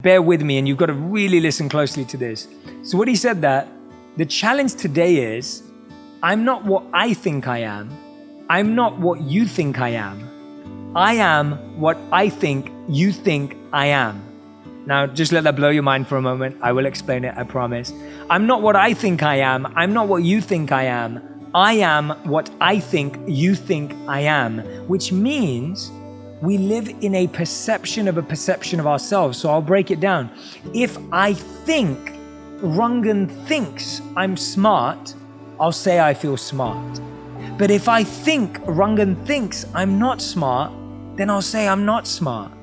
Bear with me, and you've got to really listen closely to this. So what he said that the challenge today is, I'm not what I think I am. I'm not what you think I am. I am what I think you think I am. Now, just let that blow your mind for a moment. I will explain it, I promise. I'm not what I think I am. I'm not what you think I am. I am what I think you think I am, which means we live in a perception of ourselves. So I'll break it down. If I think Rungan thinks I'm smart, I'll say I feel smart. But if I think Rungan thinks I'm not smart, then I'll say I'm not smart.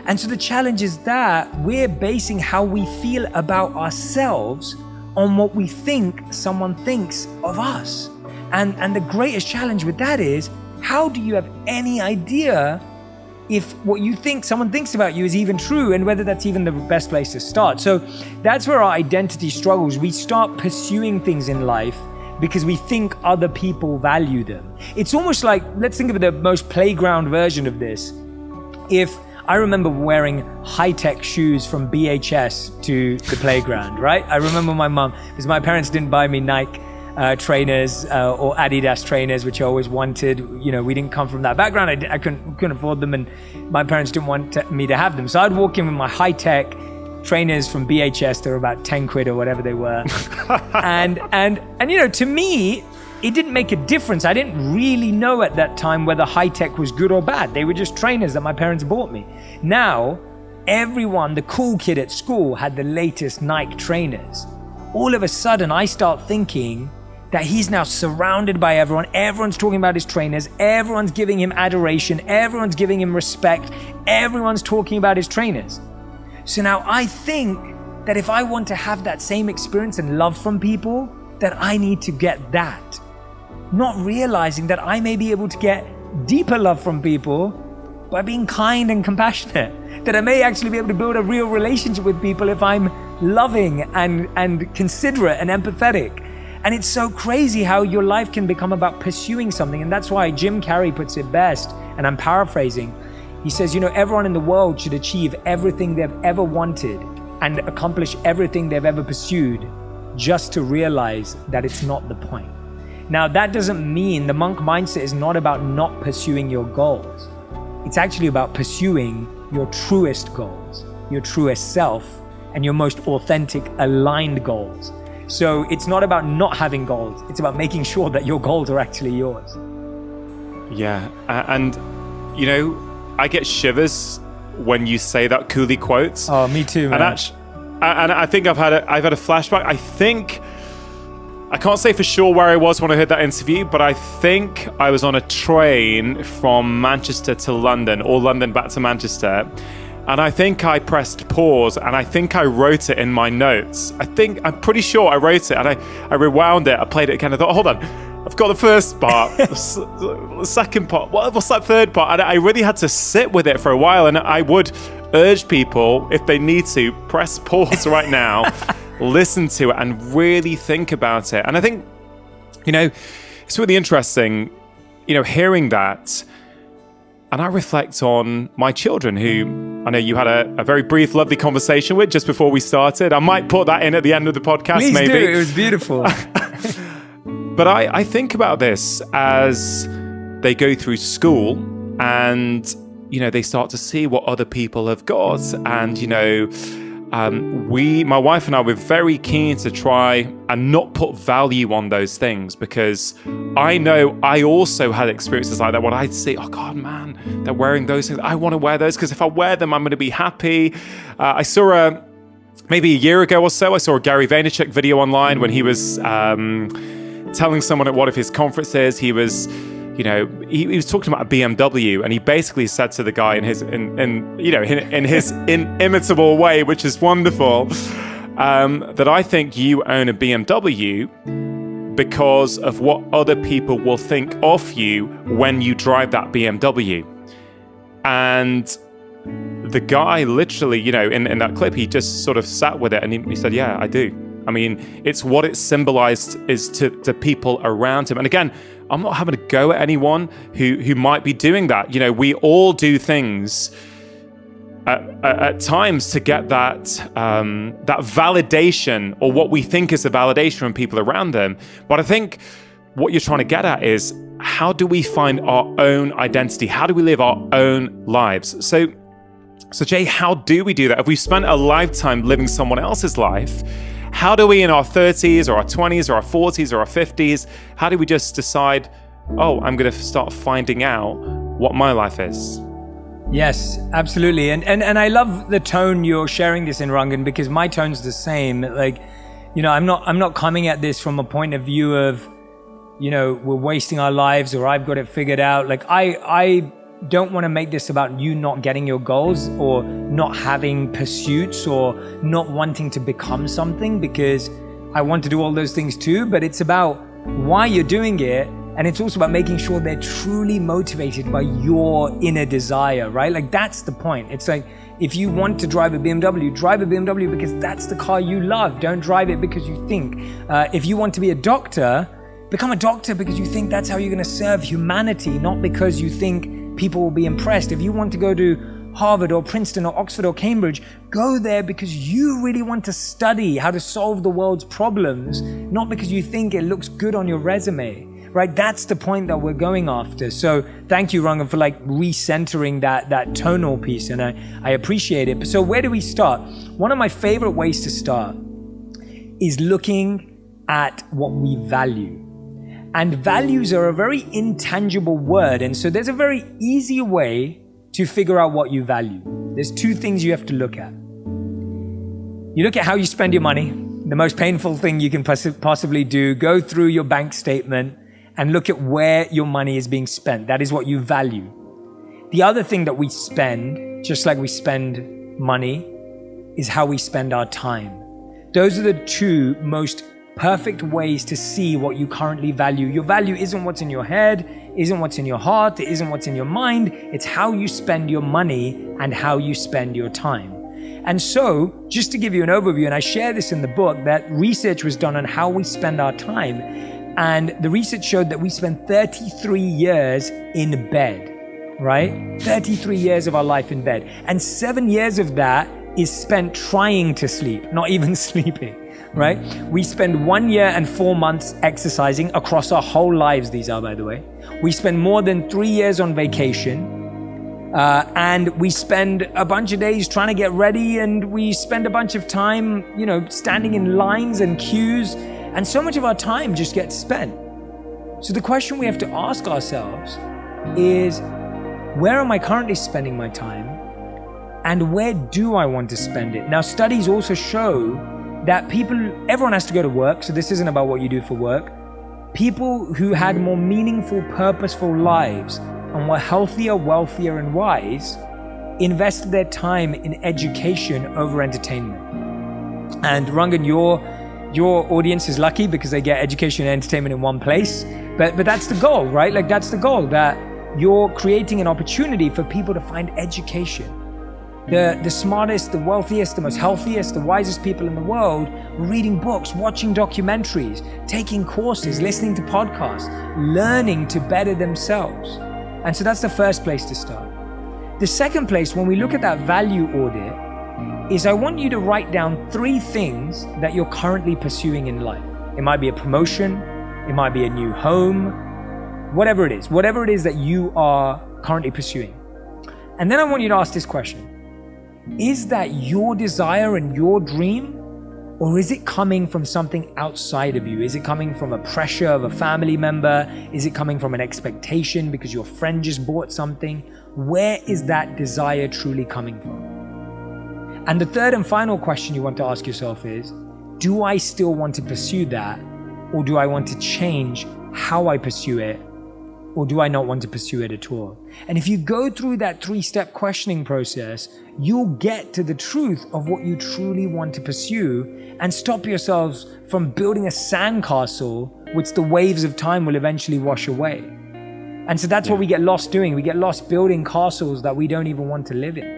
And so the challenge is that we're basing how we feel about ourselves on what we think someone thinks of us. And the greatest challenge with that is, how do you have any idea if what you think someone thinks about you is even true, and whether that's even the best place to start? So that's where our identity struggles. We start pursuing things in life because we think other people value them. It's almost like, let's think of the most playground version of this. If I remember wearing high-tech shoes from BHS to the playground, right? I remember my mom, because my parents didn't buy me Nike trainers or Adidas trainers, which I always wanted. You know, we didn't come from that background. I couldn't afford them, and my parents didn't want me to have them. So I'd walk in with my high-tech trainers from BHS. They were about 10 quid or whatever they were. and you know, to me, it didn't make a difference. I didn't really know at that time whether high-tech was good or bad. They were just trainers that my parents bought me. Now, everyone, the cool kid at school, had the latest Nike trainers. All of a sudden, I start thinking that he's now surrounded by everyone. Everyone's talking about his trainers. Everyone's giving him adoration. Everyone's giving him respect. Everyone's talking about his trainers. So now I think that if I want to have that same experience and love from people, that I need to get that. Not realizing that I may be able to get deeper love from people by being kind and compassionate. That I may actually be able to build a real relationship with people if I'm loving and considerate and empathetic. And it's so crazy how your life can become about pursuing something. And that's why Jim Carrey puts it best, and I'm paraphrasing. He says, you know, everyone in the world should achieve everything they've ever wanted and accomplish everything they've ever pursued, just to realize that it's not the point. Now, that doesn't mean, the monk mindset is not about not pursuing your goals. It's actually about pursuing your truest goals, your truest self, and your most authentic, aligned goals. So it's not about not having goals. It's about making sure that your goals are actually yours. Yeah, and you know, I get shivers when you say that Cooley quote. Oh, me too, man. And I think I've had a flashback. I can't say for sure where I was when I heard that interview, but I think I was on a train from Manchester to London, or London back to Manchester. And I think I pressed pause, and I think I wrote it in my notes. I'm pretty sure I wrote it, and I rewound it. I played it again. I thought, hold on, I've got the first part, the second part. What's that third part? And I really had to sit with it for a while. And I would urge people, if they need to, press pause right now, listen to it, and really think about it. And I think, you know, it's really interesting, you know, hearing that. And I reflect on my children, who I know you had a very brief, lovely conversation with just before we started. I might put that in at the end of the podcast. Please maybe. do. It was beautiful. But I think about this as they go through school, and, you know, they start to see what other people have got. And, you know, my wife and I were very keen to try and not put value on those things, because I know I also had experiences like that when I'd say, oh God, man, they're wearing those things. I want to wear those because if I wear them, I'm going to be happy. I saw maybe a year ago or so, I saw a Gary Vaynerchuk video online when he was telling someone at one of his conferences, he was talking about a BMW, and he basically said to the guy in his inimitable way, which is wonderful, that I think you own a BMW because of what other people will think of you when you drive that BMW. And the guy literally, you know, in that clip, he just sort of sat with it, and he said, yeah, I do. I mean, it's what it symbolized is to people around him. And again, I'm not having a go at anyone who might be doing that. You know, we all do things at times to get that validation, or what we think is a validation from people around them. But I think what you're trying to get at is, how do we find our own identity? How do we live our own lives? So Jay, how do we do that? If we've spent a lifetime living someone else's life, how do we, in our 30s or our 20s or our 40s or our 50s, how do we just decide, oh, I'm going to start finding out what my life is? Yes, absolutely. And I love the tone you're sharing this in, Rangan, because my tone's the same. Like, I'm not coming at this from a point of view of, we're wasting our lives or I've got it figured out. Like, I don't want to make this about you not getting your goals or not having pursuits or not wanting to become something, because I want to do all those things too. But it's about why you're doing it. And it's also about making sure they're truly motivated by your inner desire, right? Like, that's the point. It's like, if you want to drive a BMW because that's the car you love. Don't drive it because you think. If you want to be a doctor, become a doctor because you think that's how you're going to serve humanity, not because you think people will be impressed. If you want to go to Harvard or Princeton or Oxford or Cambridge, go there because you really want to study how to solve the world's problems, not because you think it looks good on your resume. Right, that's the point that we're going after. So thank you, Rangan, for recentering that tonal piece, and I appreciate it. So where do we start? One of my favorite ways to start is looking at what we value. And values are a very intangible word, and so there's a very easy way to figure out what you value. There's two things you have to look at. You look at how you spend your money, the most painful thing you can possibly do. Go through your bank statement and look at where your money is being spent. That is what you value. The other thing that we spend, just like we spend money, is how we spend our time. Those are the two most perfect ways to see what you currently value. Your value isn't what's in your head, isn't what's in your heart, it isn't what's in your mind. It's how you spend your money and how you spend your time. And so, just to give you an overview, and I share this in the book, that research was done on how we spend our time. And the research showed that we spend 33 years in bed, right? 33 years of our life in bed. And 7 years of that is spent trying to sleep, not even sleeping, right? We spend 1 year and 4 months exercising across our whole lives. These are, by the way. We spend more than 3 years on vacation. And we spend a bunch of days trying to get ready, and we spend a bunch of time, standing in lines and queues. And so much of our time just gets spent. So the question we have to ask ourselves is, where am I currently spending my time? And where do I want to spend it? Now, studies also show that everyone has to go to work, so this isn't about what you do for work. People who had more meaningful, purposeful lives and were healthier, wealthier, and wise invested their time in education over entertainment. And Rangan, your audience is lucky because they get education and entertainment in one place. But that's the goal, right? Like, that's the goal, that you're creating an opportunity for people to find education. The smartest, the wealthiest, the most healthiest, the wisest people in the world were reading books, watching documentaries, taking courses, listening to podcasts, learning to better themselves. And so that's the first place to start. The second place, when we look at that value audit, is I want you to write down 3 things that you're currently pursuing in life. It might be a promotion, it might be a new home, whatever it is that you are currently pursuing. And then I want you to ask this question: is that your desire and your dream, or is it coming from something outside of you? Is it coming from a pressure of a family member? Is it coming from an expectation because your friend just bought something? Where is that desire truly coming from? And the third and final question you want to ask yourself is, do I still want to pursue that? Or do I want to change how I pursue it? Or do I not want to pursue it at all? And if you go through that 3-step questioning process, you'll get to the truth of what you truly want to pursue and stop yourselves from building a sandcastle which the waves of time will eventually wash away. And so that's what we get lost doing. We get lost building castles that we don't even want to live in.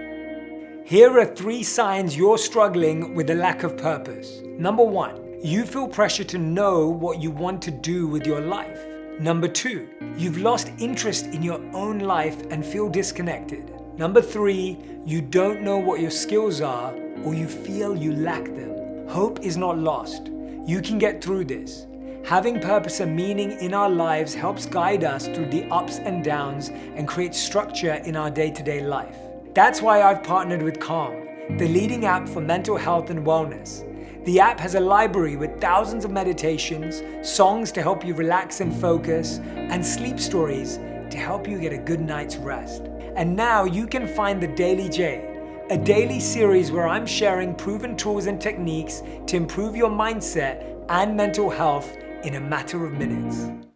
Here are 3 signs you're struggling with a lack of purpose. Number 1, you feel pressure to know what you want to do with your life. Number 2, you've lost interest in your own life and feel disconnected. Number 3, you don't know what your skills are or you feel you lack them. Hope is not lost. You can get through this. Having purpose and meaning in our lives helps guide us through the ups and downs and create structure in our day-to-day life. That's why I've partnered with Calm, the leading app for mental health and wellness. The app has a library with thousands of meditations, songs to help you relax and focus, and sleep stories to help you get a good night's rest. And now you can find the Daily J, a daily series where I'm sharing proven tools and techniques to improve your mindset and mental health in a matter of minutes.